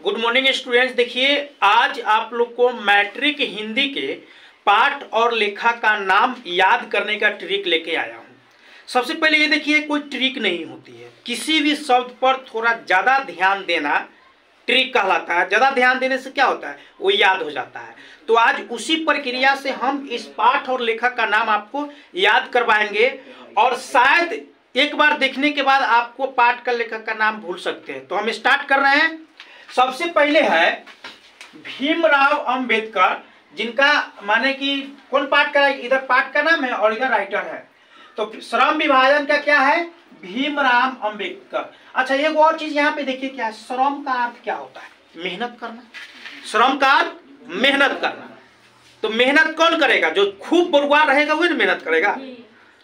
Good morning students. देखिए आज आप लोग को मैट्रिक हिंदी के पाठ और लेखा का नाम याद करने का ट्रिक लेके आया हूँ। सबसे पहले ये देखिए, कोई ट्रिक नहीं होती है, किसी भी शब्द पर थोड़ा ज़्यादा ध्यान देना ट्रिक कहलाता है। ज़्यादा ध्यान देने से क्या होता है, वो याद हो जाता है। तो आज उसी प्रक्रिया से हम इस पाठ और लेखक का नाम आपको याद करवाएंगे और शायद एक बार देखने के बाद आपको पाठ का लेखक का नाम भूल सकते हैं। तो हम स्टार्ट कर रहे हैं। सबसे पहले है भीमराव अंबेडकर, जिनका माने कि कौन पाठ का, इधर पाठ का नाम है और इधर राइटर है। तो श्रम विभाजन का क्या है, भीमराव अंबेडकर। अच्छा, एक और चीज यहाँ पे देखिए, क्या है, श्रम का अर्थ क्या होता है, मेहनत करना। श्रम का अर्थ मेहनत करना। तो मेहनत कौन करेगा, जो खूब बरुआ रहेगा वही मेहनत करेगा।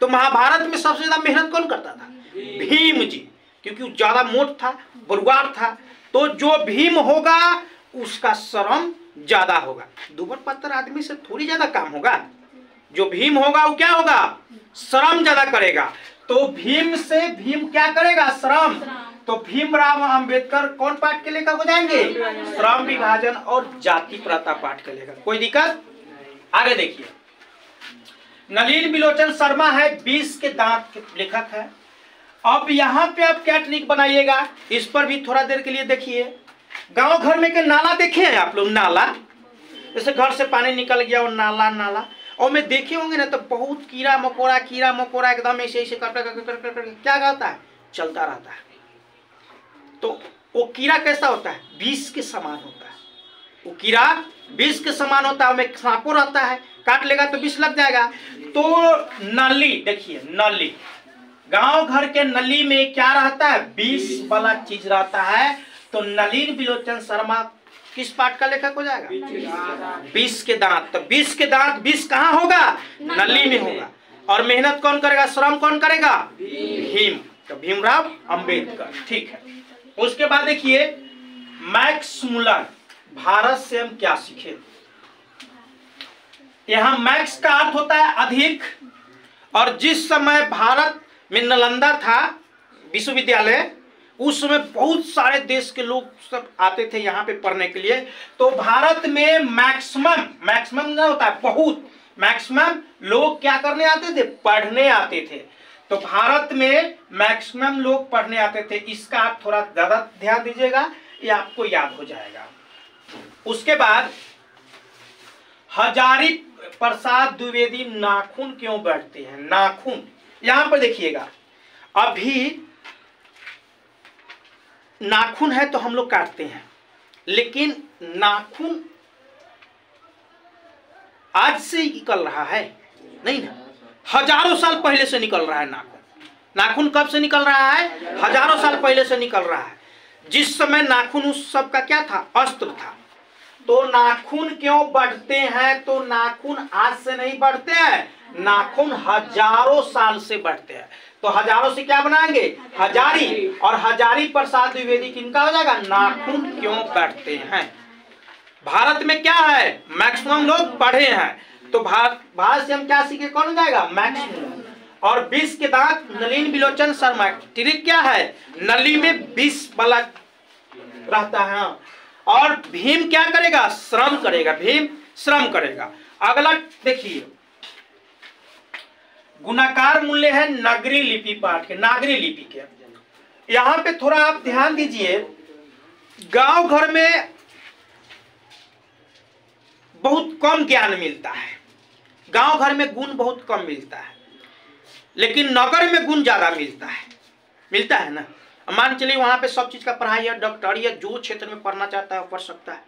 तो महाभारत में सबसे ज्यादा मेहनत कौन करता था, भीम जी, क्योंकि वो ज्यादा मोट था, बरुआर था। तो जो भीम होगा उसका श्रम ज्यादा होगा। दुबर पत्थर आदमी से थोड़ी ज्यादा काम होगा। जो भीम होगा वो क्या होगा, श्रम ज्यादा करेगा। तो भीम से भीम क्या करेगा, श्रम। तो भीमराव अंबेडकर कौन पाठ के लेखक हो जाएंगे, श्रम विभाजन और जाति प्रथा पाठ के लेखक। कोई दिक्कत। आगे देखिए, नलिन बिलोचन शर्मा है, 20 के दांत के लेखक है। अब यहाँ पे आप क्या ट्रिक बनाइएगा, इस पर भी थोड़ा देर के लिए देखिए। गांव घर में के नाला देखे हैं आप लोग, नाला जैसे घर से पानी निकल गया और नाला और में देखे होंगे ना, तो बहुत कीड़ा मकोड़ा एकदम ऐसे कर क्या करता है, चलता रहता है। तो वो कीड़ा कैसा होता है, विष के समान होता है। वो कीड़ा विष के समान होता है, में सांपो रहता है, काट लेगा तो विष लग जाएगा। तो नली देखिए, नली, गांव घर के नली में क्या रहता है, विष वाला चीज रहता है। तो नलिन बिलोचन शर्मा किस पाठ का लेखक हो जाएगा, विष के दांत। तो विष के दांत, विष कहाँ होगा, नली में होगा। और मेहनत कौन करेगा, श्रम कौन करेगा, भीम। तो भीमराव अंबेडकर, ठीक है। उसके बाद देखिए, मैक्स मुलर, भारत से हम क्या सीखे। यहां मैक्स का अर्थ होता है अधिक। और जिस समय भारत में नालंदा था विश्वविद्यालय, उस समय बहुत सारे देश के लोग सब आते थे यहाँ पे पढ़ने के लिए। तो भारत में मैक्सिमम ना होता है, बहुत मैक्सिमम लोग क्या करने आते थे, पढ़ने आते थे। तो भारत में मैक्सिमम लोग पढ़ने आते थे। इसका आप थोड़ा ज्यादा ध्यान दीजिएगा, ये आपको याद हो जाएगा। उसके बाद हजारी प्रसाद द्विवेदी, नाखून क्यों बैठते हैं, नाखून। यहां पर देखिएगा, अभी नाखून है तो हम लोग काटते हैं, लेकिन नाखून आज से निकल रहा है नहीं ना, हजारों साल पहले से निकल रहा है नाखून। नाखून कब से निकल रहा है, हजारों साल पहले से निकल रहा है। जिस समय नाखून उस सब का क्या था, अस्त्र था। तो नाखून क्यों बढ़ते हैं, तो नाखून आज से नहीं बढ़ते हैं, नाखून हजारों साल से बढ़ते हैं। तो हजारों से क्या बनाएंगे, हजारी। और हजारी प्रसाद द्विवेदी किनका हो जाएगा, नाखून क्यों बढ़ते हैं। भारत में क्या है, मैक्सिमम लोग पढ़े हैं। तो भारत से हम क्या सीखे, कौन हो जाएगा, मैक्सिमम। और विष के दांत, नलिन बिलोचन शर्मा। ट्रिक क्या है, नली में विष वाला रहता है। और भीम क्या करेगा, श्रम करेगा, भीम श्रम करेगा। अगला देखिए, गुणाकार मूल्य है नगरी लिपि पाठ के, नागरी लिपि के। यहां पे थोड़ा आप ध्यान दीजिए, गांव घर में बहुत कम ज्ञान मिलता है, गांव घर में गुण बहुत कम मिलता है, लेकिन नगर में गुण ज्यादा मिलता है ना। मान चलिए वहां पे सब चीज का पढ़ाई है, डॉक्टरी है, जो क्षेत्र में पढ़ना चाहता है वो पढ़ सकता है।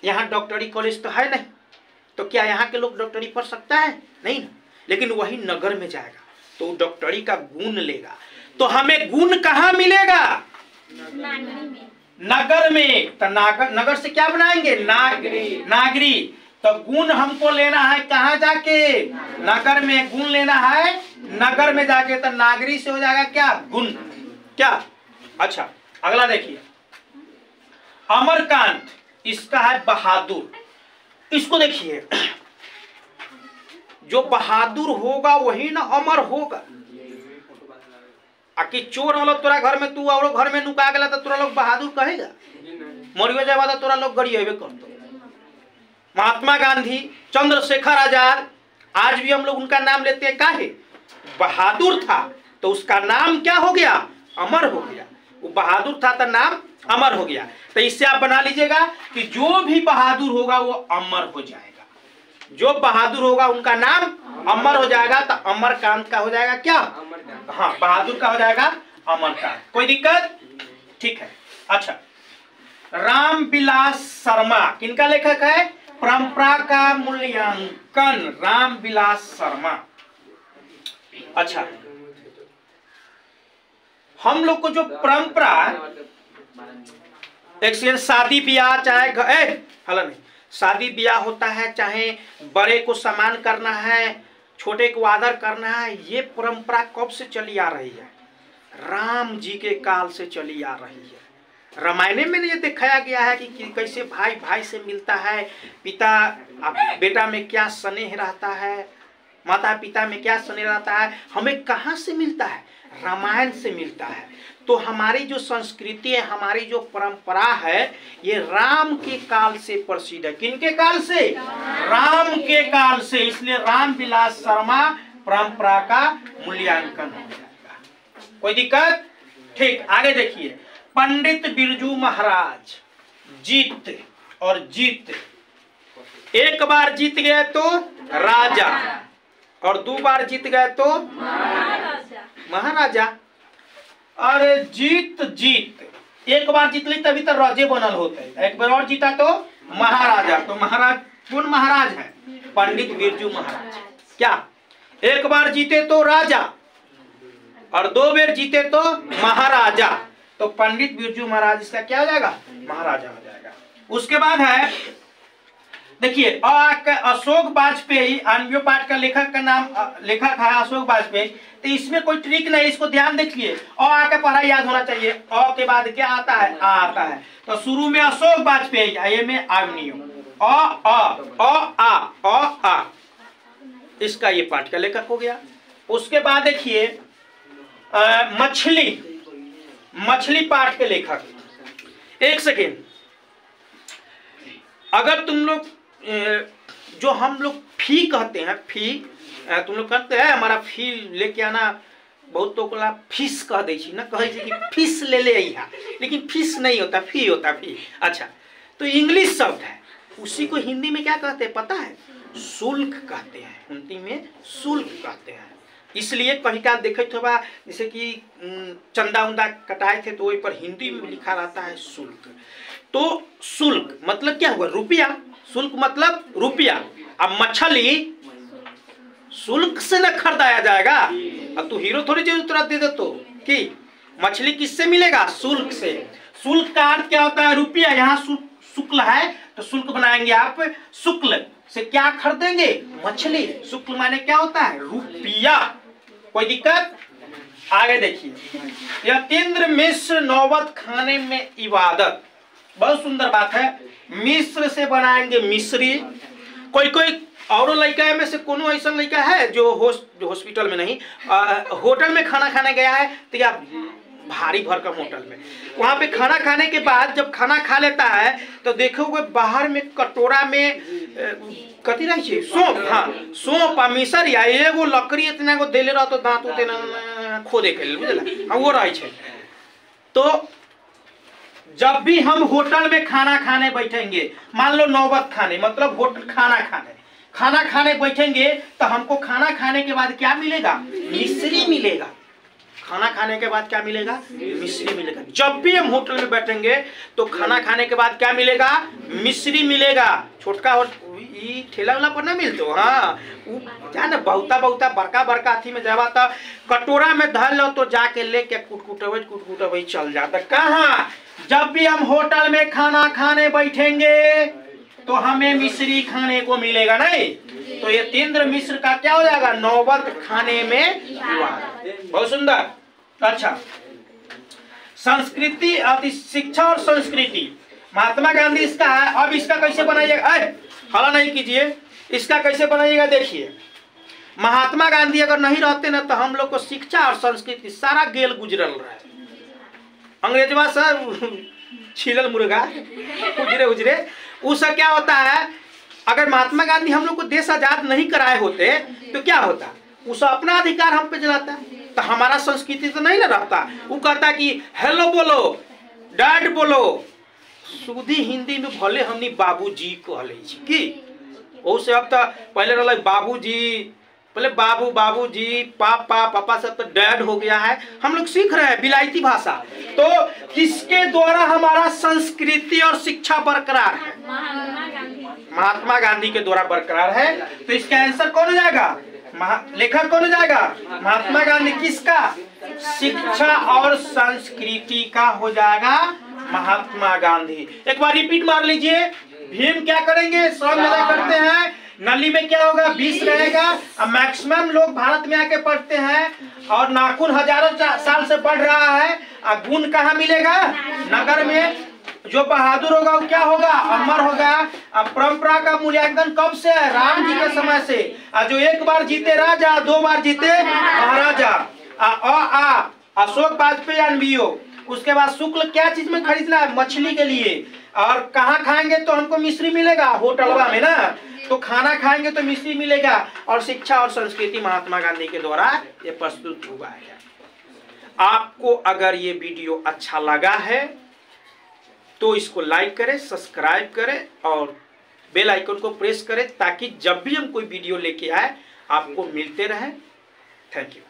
यहाँ डॉक्टरी कॉलेज तो है नहीं, तो क्या यहाँ के लोग डॉक्टरी पढ़ सकता है, नहीं ना। लेकिन वही नगर में जाएगा तो डॉक्टरी का गुण लेगा। तो हमें गुण कहाँ मिलेगा, नगर में। तो नगर से क्या बनाएंगे, नागरी। तो गुण हमको लेना है कहाँ जाके, नगर में। गुण लेना है नगर में जाके, तो नागरी से हो जाएगा क्या, गुण। क्या, अच्छा अगला देखिए, अमरकांत, इसका है बहादुर। इसको देखिए, जो बहादुर होगा वही ना अमर होगा। आखिर चोर वालों तोरा घर में, तू और घर में नुका गया तो तोरा लोग बहादुर कहेगा, मरियो जाए तो तोरा लोग गड़ी हेबे करतो। महात्मा गांधी, चंद्रशेखर आजाद, आज भी हम लोग उनका नाम लेते हैं। काहे? बहादुर था तो उसका नाम क्या हो गया? अमर हो गया। वो बहादुर था तो नाम अमर हो गया। तो इससे आप बना लीजिएगा कि जो भी बहादुर होगा वो अमर हो जाएगा। जो बहादुर होगा उनका नाम अमर हो जाएगा। तो अमरकांत का हो जाएगा क्या? हाँ, बहादुर का हो जाएगा अमरकांत। कोई दिक्कत? ठीक है। अच्छा, रामविलास शर्मा किनका लेखक है? परंपरा का मूल्यांकन, रामविलास शर्मा। अच्छा, हम लोग को जो परंपरा, एक शादी ब्याह चाहे नहीं, शादी ब्याह होता है, चाहे बड़े को सम्मान करना है, छोटे को आदर करना है, ये परंपरा कब से चली आ रही है? राम जी के काल से चली आ रही है। रामायण में ये दिखाया गया है कि कैसे भाई भाई से मिलता है, पिता बेटा में क्या स्नेह रहता है, माता पिता में क्या स्नेह रहता है, हमें कहाँ से मिलता है? रामायण से मिलता है। तो हमारी जो संस्कृति है, हमारी जो परंपरा है, ये राम के काल से प्रसिद्ध है। किनके काल से? राम के काल से। इसलिए रामविलास शर्मा परंपरा का मूल्यांकन हो जाएगा। कोई दिक्कत? ठीक, आगे देखिए। पंडित बिरजू महाराज, जीत और जीत, एक बार जीत गए तो राजा और 2 बार जीत गए तो महाराजा। अरे जीत जीत, एक बार जीत ली तभी तो राजे बनल होते, एक बार और जीता तो महाराजा। तो महाराज कौन महाराज है? पंडित बिरजू महाराज। क्या? एक बार जीते तो राजा और 2 बार जीते तो महाराजा। तो पंडित बिरजू महाराज इसका क्या हो जाएगा? महाराजा हो जाएगा। उसके बाद है, देखिए, अशोक वाजपेयी, आणविक पाठ का लेखक का नाम, लेखक है अशोक वाजपेयी। तो इसमें कोई ट्रिक नहीं, इसको ध्यान देखिए। आके पढ़ा याद होना चाहिए। अ के बाद क्या आता है? आ आता है। तो शुरू में अशोक वाजपेयी, ये में आग्नेय, आ, इसका ये पाठ का लेखक हो गया। उसके बाद देखिए मछली पाठ के लेखक। एक सेकेंड, अगर तुम लोग जो हम लोग फी कहते हैं, फी तुम लोग कहते हैं हमारा फी लेके आना, बहुत तो कोला फीस कह दे ना, कहे कि फीस ले ले यहाँ, लेकिन फीस नहीं होता, फी होता, फी। अच्छा, तो इंग्लिश शब्द है, उसी को हिंदी में क्या कहते हैं पता है? शुल्क कहते हैं। हिंदी में शुल्क कहते हैं। इसलिए कहीं का देखे थे बा, जैसे कि चंदा उंदा कटाए थे तो वही पर हिंदी में लिखा रहता है शुल्क। तो शुल्क मतलब क्या हुआ? रुपया। शुल्क मतलब रुपया। अब मछली शुल्क से न खरीदाया जाएगा। अब तू हीरो थोड़ी चीज तुरंत दे दे तो कि मछली किससे मिलेगा? शुल्क से। शुल्क का अर्थ क्या होता है? रुपया। यहाँ शुक्ल है तो शुल्क बनाएंगे आप, शुक्ल से क्या खरीदेंगे? मछली। शुक्ल माने क्या होता है? रुपया। कोई दिक्कत? आगे देखिए, यतीन्द्र मिश्र नौबत खाने में इबादत, बहुत सुंदर बात है। मिश्र से बनाएंगे मिश्री। कोई और लड़का में से कोनो ऐसा लड़का है जो हॉस्पिटल में नहीं, होटल में खाना खाने गया है, तो क्या भारी भरकम होटल में, वहां पे खाना खाने के बाद जब खाना खा लेता है तो देखोगे बाहर में कटोरा में कथी रही है? सौंफ। हाँ, सौंफ आ मिसर या एगो लकड़ी इतना को देले रह तो दांत उतना खोदे के लिए, बुझला? वो रही है। तो जब भी हम होटल में खाना खाने बैठेंगे, मान लो नौबत खाने मतलब होटल खाना खाने बैठेंगे, तो हमको खाना खाने के बाद क्या मिलेगा? मिश्री मिलेगा। खाना खाने के बाद क्या मिलेगा? मिश्री मिलेगा। जब भी हम होटल में बैठेंगे तो खाना खाने के बाद क्या मिलेगा? मिश्री मिलेगा। छोटका ठेला वाला पर ना मिलते। हाँ, जाने बहुता बड़का अथी में जावा तो कटोरा में धर लो तो जाके लेके कुटकुटवे चल जाता। कहाँ? जब भी हम होटल में खाना खाने बैठेंगे तो हमें मिश्री खाने को मिलेगा नहीं। तो ये यतीन्द्र मिश्र का क्या हो जाएगा? नौबत खाने में। बहुत सुंदर। अच्छा, संस्कृति अति शिक्षा और संस्कृति, महात्मा गांधी इसका है। अब इसका कैसे बनाइएगा? हला नहीं कीजिए, इसका कैसे बनाइएगा? देखिए, महात्मा गांधी अगर नहीं रहते ना तो हम लोग को शिक्षा और संस्कृति सारा गेल गुजरल रहा है। अंग्रेजवा सर छिलल मुर्गा उजरे उजरे। उससे क्या होता है, अगर महात्मा गांधी हम लोग को देश आजाद नहीं कराए होते तो क्या होता, उसका अपना अधिकार हम पे चलाता, तो हमारा संस्कृति तो नहीं ना रहता। वो कहता कि हेलो बोलो, डैड बोलो, सुधी हिंदी में भले हमनी बाबूजी कहले कि से। अब तो पहले रहा बाबूजी, पहले बाबू बाबूजी, पापा पापा, सब तो डैड हो गया है। हम लोग सीख रहे हैं विलायती भाषा। तो किसके द्वारा हमारा संस्कृति और शिक्षा बरकरार है? महात्मा गांधी के द्वारा बरकरार है। तो इसका आंसर कौन हो जाएगा? लेखक कौन हो जाएगा? महात्मा गांधी। किसका? शिक्षा और संस्कृति का हो जाएगा महात्मा गांधी। एक बार रिपीट मार लीजिए। भीम क्या करेंगे? सब जगह करते हैं। नली में क्या होगा? विष रहेगा। अब मैक्सिमम लोग भारत में आके पढ़ते हैं और नाखून हजारों साल से बढ़ रहा है। अब गुण कहाँ मिलेगा? नगर में। जो बहादुर होगा वो क्या होगा? अमर होगा। अब परंपरा का मूल्यांकन कब से है? राम जी के समय से। जो एक बार जीते राजा, 2 बार जीते महाराजा। अशोक वाजपेयी अनबीओ। उसके बाद शुक्ल क्या चीज में खरीदना है? मछली के लिए। और कहाँ खाएंगे तो हमको मिश्री मिलेगा? होटलवा में ना। तो खाना खाएंगे तो मिश्री मिलेगा। और शिक्षा और संस्कृति महात्मा गांधी के द्वारा ये प्रस्तुत हुआ है। आपको अगर ये वीडियो अच्छा लगा है तो इसको लाइक करें, सब्सक्राइब करें और बेल आइकन को प्रेस करें, ताकि जब भी हम कोई वीडियो लेके आए आपको मिलते रहे। Thank you.